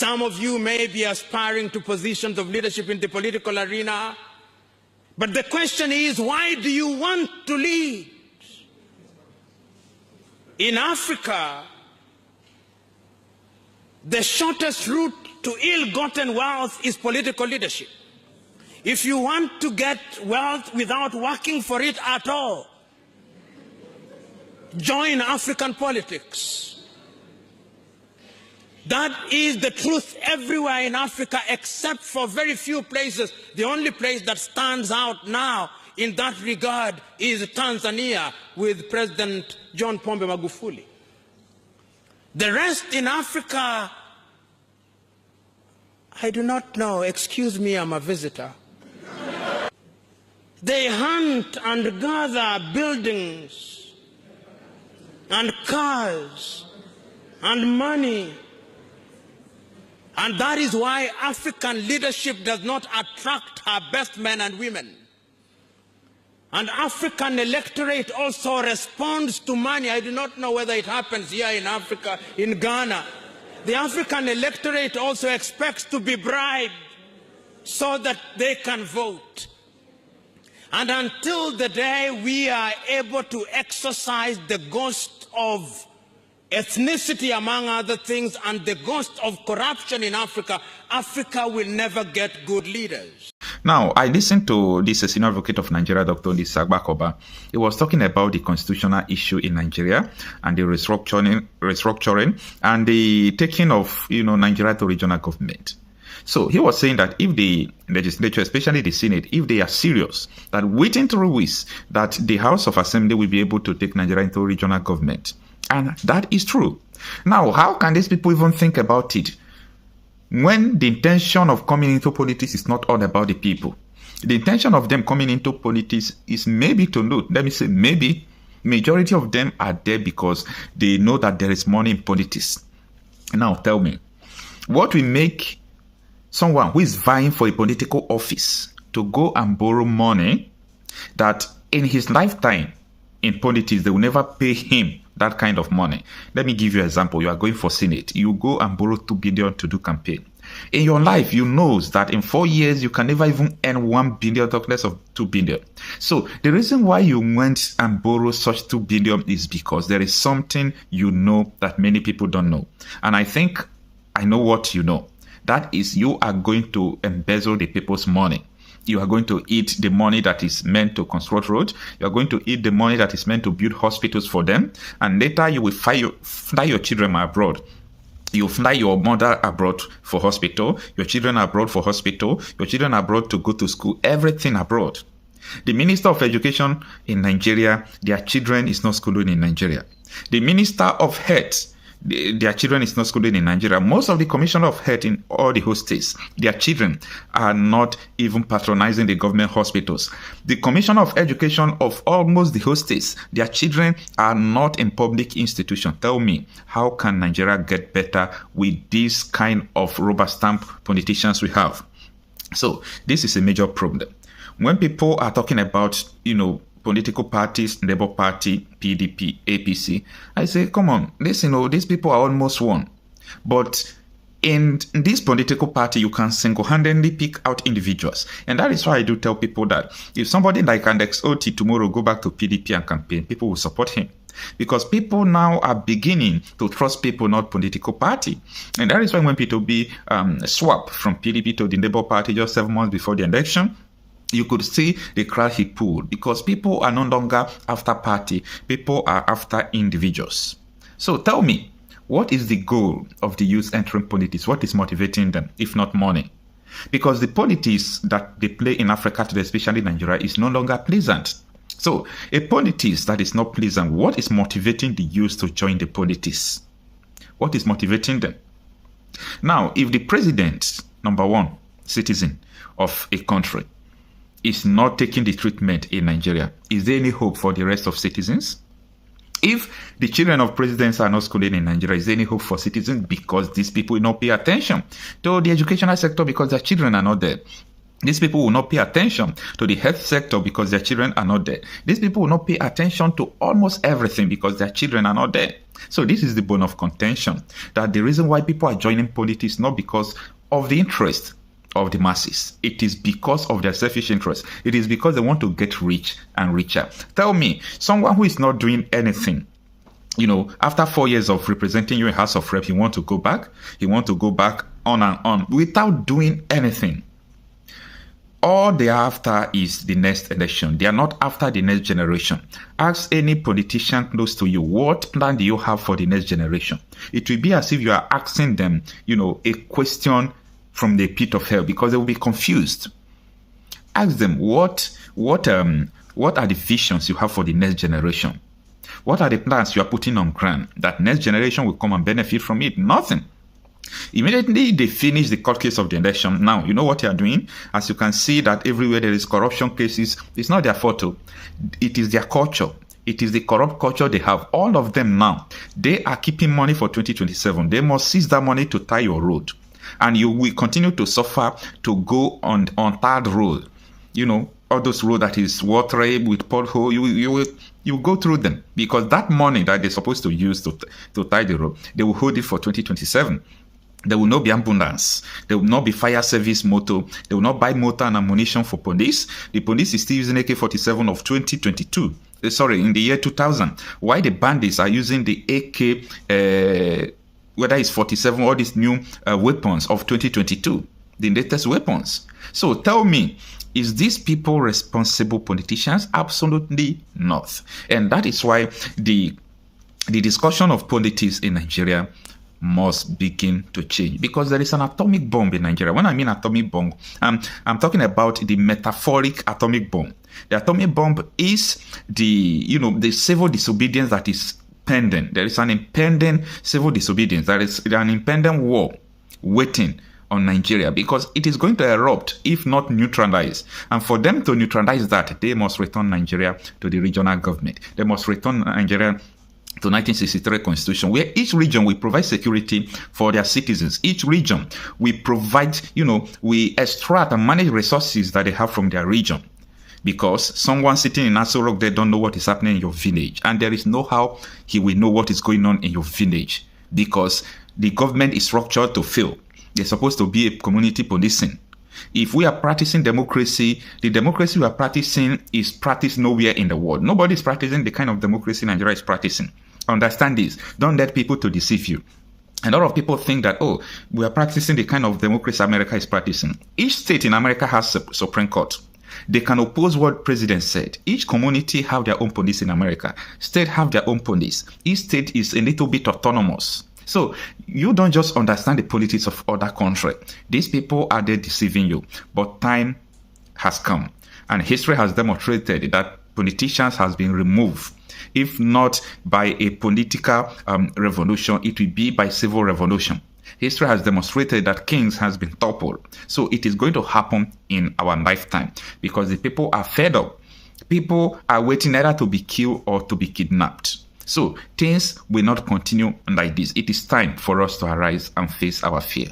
Some of you may be aspiring to positions of leadership in the political arena, but the question is, why do you want to lead? In Africa, the shortest route to ill-gotten wealth is political leadership. If you want to get wealth without working for it at all, join African politics. That is the truth everywhere in Africa except for very few places. The only place that stands out now in that regard is Tanzania with President John Pombe Magufuli. The rest in Africa, I do not know. Excuse me, I'm a visitor. They hunt and gather buildings and cars and money. And that is why African leadership does not attract her best men and women. And African electorate also responds to money. I do not know whether it happens here in Africa, in Ghana. The African electorate also expects to be bribed so that they can vote. And until the day we are able to exercise the ghost of ethnicity, among other things, and the ghost of corruption in Africa, Africa will never get good leaders. Now, I listened to this senior advocate of Nigeria, Dr. Agbakoba. He was talking about the constitutional issue in Nigeria and the restructuring and the taking of, Nigeria to regional government. So he was saying that if the legislature, especially the Senate, if they are serious, that within 3 weeks, that the House of Assembly will be able to take Nigeria into regional government. And that is true. Now, how can these people even think about it when the intention of coming into politics is not all about the people? The intention of them coming into politics is maybe to know, let me say maybe, majority of them are there because they know that there is money in politics. Now, tell me, what will make someone who is vying for a political office to go and borrow money that in his lifetime in politics, they will never pay him that kind of money? Let me give you an example. You are going for Senate. You go and borrow 2 billion to do campaign. In your life, you know that in 4 years, you can never even earn 1 billion, talk less of 2 billion. So the reason why you went and borrow such 2 billion is because there is something you know that many people don't know. And I think I know what you know. That is, you are going to embezzle the people's money. You are going to eat the money that is meant to construct roads. You are going to eat the money that is meant to build hospitals for them. And later you will fly your children abroad. You fly your mother abroad for hospital, your children abroad for hospital, your children abroad to go to school, everything abroad. The Minister of Education in Nigeria, their children is not schooling in Nigeria. The Minister of Health, their children is not schooling in Nigeria. Most of the Commissioner of Health in all the host states, their children are not even patronizing the government hospitals. The Commissioner of Education of almost the host states, their children are not in public institutions. Tell me, how can Nigeria get better with this kind of rubber stamp politicians we have? So this is a major problem. When people are talking about, political parties, Labour Party, PDP, APC, I say, come on, listen, these people are almost one. But in this political party, you can single-handedly pick out individuals. And that is why I do tell people that if somebody like Alex Oti tomorrow go back to PDP and campaign, people will support him. Because people now are beginning to trust people, not political party. And that is why when people swap from PDP to the Labour Party just 7 months before the election, you could see the crowd he pulled, because people are no longer after party. People are after individuals. So tell me, what is the goal of the youth entering politics? What is motivating them, if not money? Because the politics that they play in Africa today, especially Nigeria, is no longer pleasant. So a politics that is not pleasant, what is motivating the youth to join the politics? What is motivating them? Now, if the president, number one, citizen of a country, is not taking the treatment in Nigeria, is there any hope for the rest of citizens? If the children of presidents are not schooling in Nigeria, is there any hope for citizens? Because these people will not pay attention to the educational sector because their children are not there. These people will not pay attention to the health sector because their children are not there. These people will not pay attention to almost everything because their children are not there. So this is the bone of contention, that the reason why people are joining politics, not because of the interest of the masses. It is because of their selfish interest. It is because they want to get rich and richer. Tell me, someone who is not doing anything, after 4 years of representing you in House of Rep, you want to go back? You want to go back on and on without doing anything. All they are after is the next election. They are not after the next generation. Ask any politician close to you, what plan do you have for the next generation? It will be as if you are asking them, a question from the pit of hell, because they will be confused. Ask them, what are the visions you have for the next generation? What are the plans you are putting on ground that next generation will come and benefit from it? Nothing. Immediately they finish the court case of the election. Now, you know what they are doing? As you can see that everywhere there is corruption cases, it's not their photo. It is their culture. It is the corrupt culture they have. All of them now, they are keeping money for 2027. They must seize that money to tie your road. And you will continue to suffer to go on third road. All those roads that is watery with pothole, you go through them, because that money that they're supposed to use to tie the road, they will hold it for 2027. There will not be ambulance. There will not be fire service motor. They will not buy motor and ammunition for police. The police is still using AK-47 of 2022. In the year 2000. Why the bandits are using the AK, whether it's 47 or these new weapons of 2022, the latest weapons. So tell me, is these people responsible politicians? Absolutely not. And that is why the discussion of politics in Nigeria must begin to change, because there is an atomic bomb in Nigeria. When I mean atomic bomb, I'm talking about the metaphoric atomic bomb. The atomic bomb is the civil disobedience that is pending. There is an impending civil disobedience. There is an impending war waiting on Nigeria, because it is going to erupt if not neutralized. And for them to neutralize that, they must return Nigeria to the regional government. They must return Nigeria to 1963 constitution, where each region will provide security for their citizens. Each region will provide, we extract and manage resources that they have from their region. Because someone sitting in Aso Rock, they don't know what is happening in your village. And there is no how he will know what is going on in your village, because the government is structured to fail. There's supposed to be a community policing. If we are practicing democracy, the democracy we are practicing is practiced nowhere in the world. Nobody is practicing the kind of democracy Nigeria is practicing. Understand this. Don't let people to deceive you. A lot of people think that, we are practicing the kind of democracy America is practicing. Each state in America has a Supreme Court. They can oppose what president said. Each community have their own police in America. State have their own police. Each state is a little bit autonomous. So you don't just understand the politics of other country. These people are there deceiving you. But time has come. And history has demonstrated that politicians has been removed. If not by a political revolution, it will be by civil revolution. History has demonstrated that kings has been toppled. So it is going to happen in our lifetime, because the people are fed up. People are waiting either to be killed or to be kidnapped. So things will not continue like this. It is time for us to arise and face our fear.